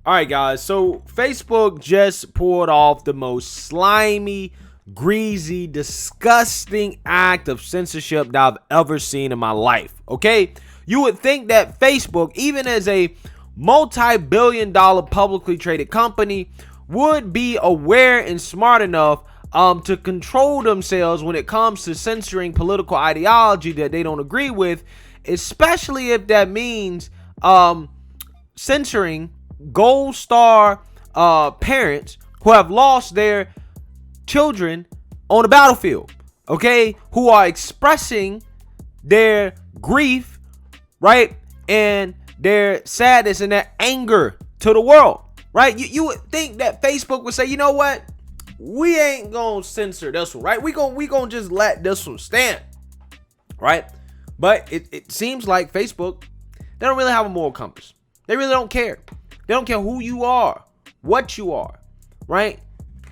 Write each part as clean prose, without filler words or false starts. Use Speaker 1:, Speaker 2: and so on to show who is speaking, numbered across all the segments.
Speaker 1: All right, guys. So Facebook just pulled off the most slimy, greasy, disgusting act of censorship that I've ever seen in my life. Okay? You would think that Facebook, even as a multi-billion-dollar publicly traded company, would be aware and smart enough to control themselves when it comes to censoring political ideology that they don't agree with, especially if that means censoring gold star parents who have lost their children on the battlefield, okay, who are expressing their grief, right, and their sadness and their anger to the world, right? You would think that Facebook would say, you know what, we ain't gonna censor this one, right? We gonna just let this one stand, right? But it seems like Facebook, they don't really have a moral compass. They really don't care. They don't care who you are, what you are, right?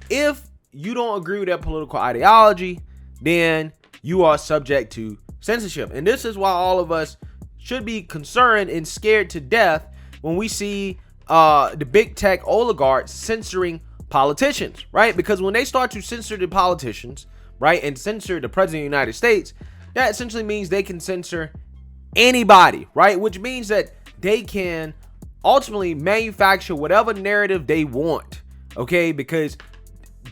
Speaker 1: If you don't agree with that political ideology, then you are subject to censorship. And this is why all of us should be concerned and scared to death when we see the big tech oligarchs censoring politicians, right? Because when they start to censor the politicians, right, and censor the president of the United States, that essentially means they can censor anybody, right? Which means that they can ultimately manufacture whatever narrative they want, okay? Because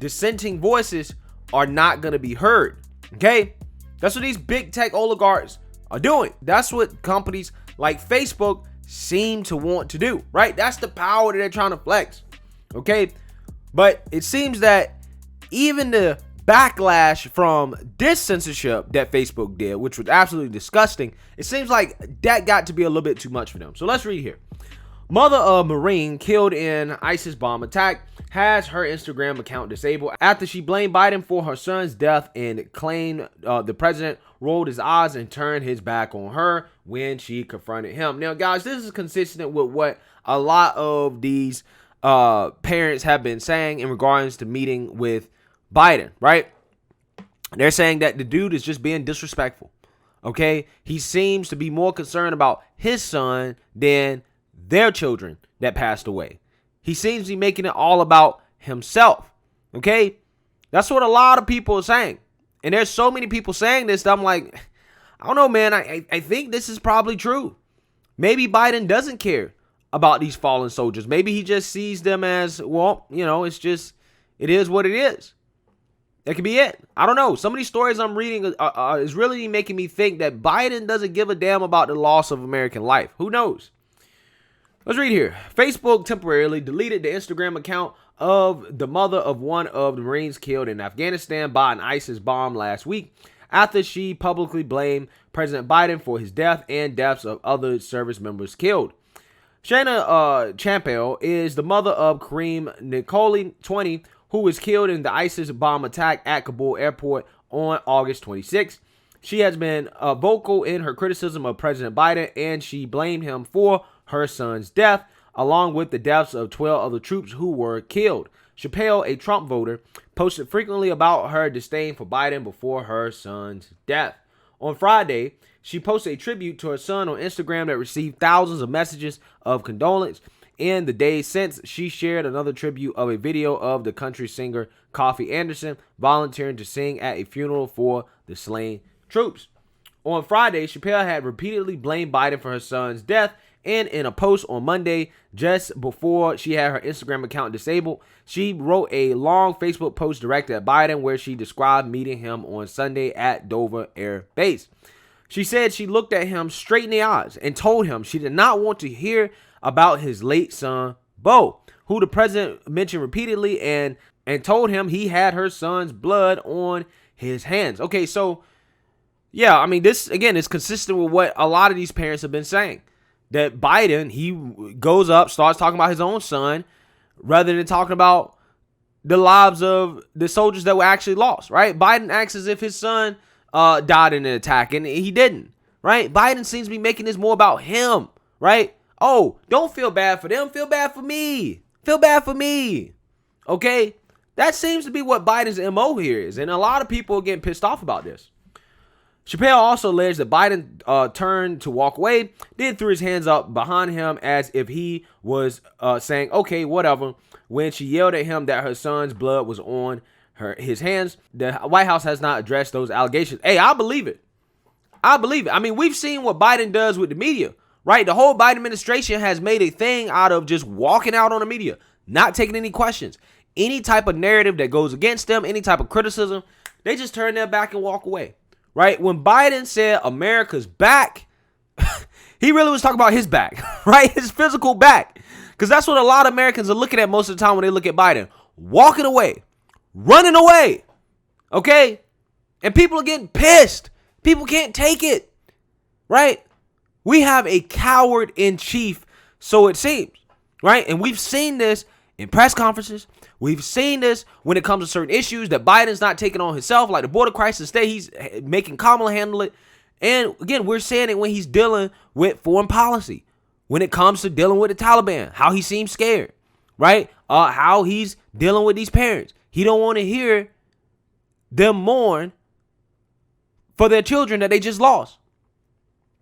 Speaker 1: dissenting voices are not going to be heard, okay? That's what these big tech oligarchs are doing. That's what companies like Facebook seem to want to do, right? That's the power that they're trying to flex, okay? But it seems that even the backlash from this censorship that Facebook did, which was absolutely disgusting, it seems like that got to be a little bit too much for them. So let's read here. Mother of Marine killed in ISIS bomb attack has her Instagram account disabled after she blamed Biden for her son's death and claimed the president rolled his eyes and turned his back on her when she confronted him. Now, guys, this is consistent with what a lot of these parents have been saying in regards to meeting with Biden, right? They're saying that the dude is just being disrespectful, okay? He seems to be more concerned about his son than their children that passed away. He seems to be making it all about himself, okay? That's what a lot of people are saying. And there's so many people saying this that I'm like, I don't know, man. I think this is probably true. Maybe Biden doesn't care about these fallen soldiers. Maybe he just sees them as, well, you know, it is what it is. That could be it. I don't know. Some of these stories I'm reading is really making me think that Biden doesn't give a damn about the loss of American life. Who knows? Let's read here. Facebook temporarily deleted the Instagram account of the mother of one of the Marines killed in Afghanistan by an ISIS bomb last week after she publicly blamed President Biden for his death and deaths of other service members killed. Shana Chappell is the mother of Kareem Nikoui, 20, who was killed in the ISIS bomb attack at Kabul airport on August 26. She has been vocal in her criticism of President Biden, and she blamed him for her son's death, along with the deaths of 12 other troops who were killed. Chappell, a Trump voter, posted frequently about her disdain for Biden before her son's death. On Friday, she posted a tribute to her son on Instagram that received thousands of messages of condolence. In the days since, she shared another tribute of a video of the country singer Kofi Anderson volunteering to sing at a funeral for the slain troops. On Friday, Chappell had repeatedly blamed Biden for her son's death, and in a post on Monday, just before she had her Instagram account disabled, she wrote a long Facebook post directed at Biden where she described meeting him on Sunday at Dover Air Base. She said she looked at him straight in the eyes and told him she did not want to hear about his late son, Bo, who the president mentioned repeatedly, and told him he had her son's blood on his hands. Okay, so, yeah, I mean, this, again, is consistent with what a lot of these parents have been saying. That Biden, he goes up, starts talking about his own son, rather than talking about the lives of the soldiers that were actually lost, right? Biden acts as if his son died in an attack, and he didn't, right? Biden seems to be making this more about him, right? Oh, don't feel bad for them. Feel bad for me. Feel bad for me. Okay? That seems to be what Biden's MO here is, and a lot of people are getting pissed off about this. Chappell also alleged that Biden turned to walk away, then threw his hands up behind him as if he was saying, okay, whatever, when she yelled at him that her son's blood was on his hands. The White House has not addressed those allegations. Hey, I believe it. I believe it. I mean, we've seen what Biden does with the media, right? The whole Biden administration has made a thing out of just walking out on the media, not taking any questions. Any type of narrative that goes against them, any type of criticism, they just turn their back and walk away. Right? When Biden said America's back, he really was talking about his back, right? His physical back. Because that's what a lot of Americans are looking at most of the time when they look at Biden. Walking away. Running away. Okay? And people are getting pissed. People can't take it. Right? We have a coward in chief, so it seems. Right? And we've seen this in press conferences. We've seen this when it comes to certain issues that Biden's not taking on himself, like the border crisis. Instead, he's making Kamala handle it. And again, we're saying it when he's dealing with foreign policy, when it comes to dealing with the Taliban, how he seems scared, right? How he's dealing with these parents. He don't want to hear them mourn for their children that they just lost,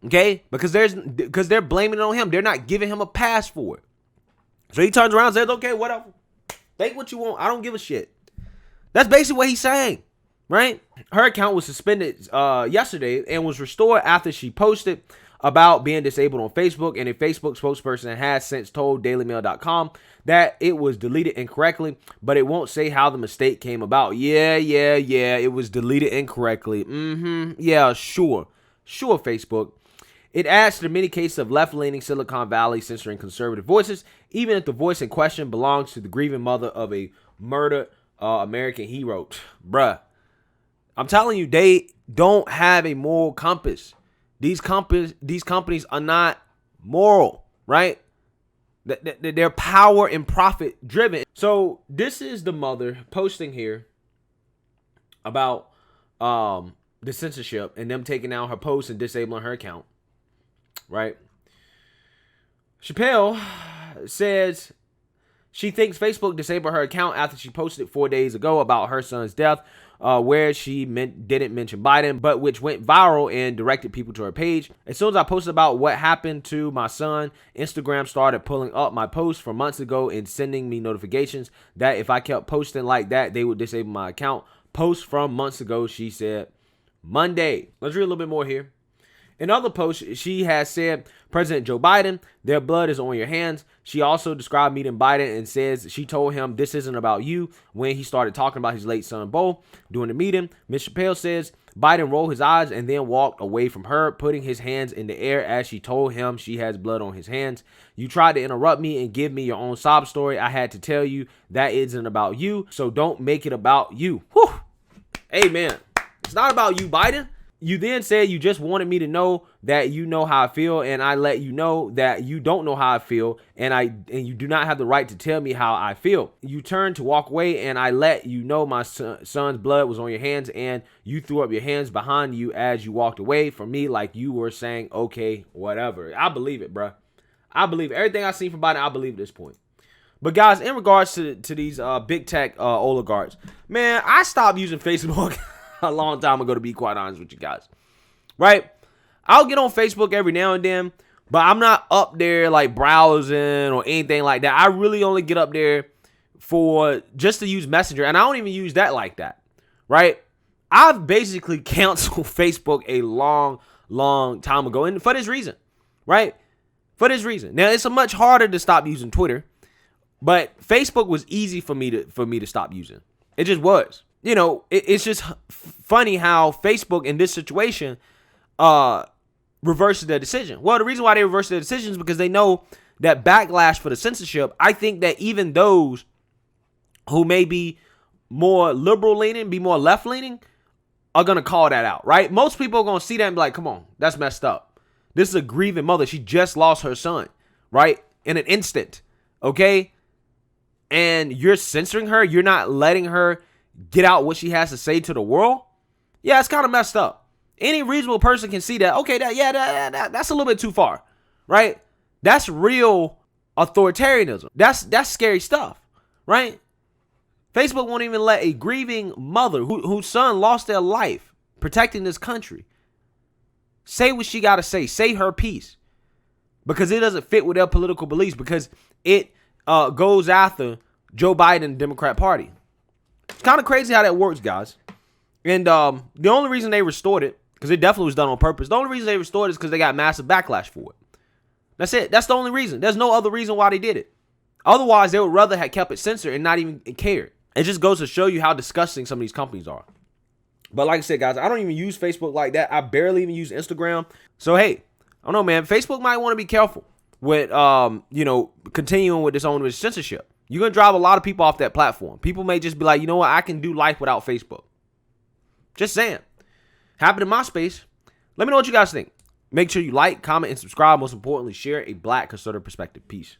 Speaker 1: okay? Because they're blaming it on him. They're not giving him a pass for it. So he turns around and says, okay, whatever. Think what you want. I don't give a shit. That's basically what he's saying, right? Her account was suspended yesterday and was restored after she posted about being disabled on Facebook. And a Facebook spokesperson has since told DailyMail.com that it was deleted incorrectly, but it won't say how the mistake came about. Yeah. It was deleted incorrectly. Yeah, sure, Facebook. It adds to the many cases of left-leaning Silicon Valley censoring conservative voices, even if the voice in question belongs to the grieving mother of a murdered American hero. Bruh, I'm telling you, they don't have a moral compass. These companies are not moral, right? They're power and profit driven. So this is the mother posting here about the censorship and them taking down her post and disabling her account. Right? Chappell says she thinks Facebook disabled her account after she posted 4 days ago about her son's death, where she didn't mention Biden, but which went viral and directed people to her page. As soon as I posted about what happened to my son, Instagram started pulling up my post from months ago and sending me notifications that if I kept posting like that, they would disable my account. Post from months ago, she said. Monday. Let's read a little bit more here. In other posts, she has said, President Joe Biden, their blood is on your hands. She also described meeting Biden and says she told him this isn't about you when he started talking about his late son, Bo. During the meeting, Ms. Chappell says Biden rolled his eyes and then walked away from her, putting his hands in the air as she told him she has blood on his hands. You tried to interrupt me and give me your own sob story. I had to tell you that isn't about you, so don't make it about you. Whew. Amen. It's not about you, Biden. You then said you just wanted me to know that you know how I feel, and I let you know that you don't know how I feel, and you do not have the right to tell me how I feel. You turned to walk away, and I let you know my son's blood was on your hands, and you threw up your hands behind you as you walked away from me like you were saying, okay, whatever. I believe it, bruh. I believe everything I've seen from Biden. I believe at this point. But guys, in regards to these big tech oligarchs, man, I stopped using Facebook a long time ago, to be quite honest with you guys, right? I'll get on Facebook every now and then, but I'm not up there like browsing or anything like that. I really only get up there for just to use Messenger, and I don't even use that like that, right? I've basically canceled Facebook a long time ago, and for this reason, right? For this reason. Now, it's much harder to stop using Twitter, but Facebook was easy for me to stop using. It just was. You know, it's just funny how Facebook in this situation reverses their decision. Well, the reason why they reverse their decision is because they know that backlash for the censorship. I think that even those who may be more liberal leaning, be more left leaning, are going to call that out, right? Most people are going to see that and be like, come on, that's messed up. This is a grieving mother. She just lost her son, right? In an instant, okay? And you're censoring her. You're not letting her get out what she has to say to the world. Yeah, it's kind of messed up. Any reasonable person can see that. Okay, that's a little bit too far, right? That's real authoritarianism. That's scary stuff, right? Facebook won't even let a grieving mother whose son lost their life protecting this country, Say what she got to say. Say her piece. Because it doesn't fit with their political beliefs. Because it goes after Joe Biden and the Democrat Party. It's kind of crazy how that works, guys. And the only reason they restored it, because it definitely was done on purpose. The only reason they restored it is because they got massive backlash for it. That's it. That's the only reason. There's no other reason why they did it. Otherwise, they would rather have kept it censored and not even cared. It just goes to show you how disgusting some of these companies are. But like I said, guys, I don't even use Facebook like that. I barely even use Instagram. So, hey, I don't know, man. Facebook might want to be careful with, continuing with this onerous censorship. You're going to drive a lot of people off that platform. People may just be like, you know what? I can do life without Facebook. Just saying. Happened in my space. Let me know what you guys think. Make sure you like, comment, and subscribe. Most importantly, share a Black conservative perspective. Peace.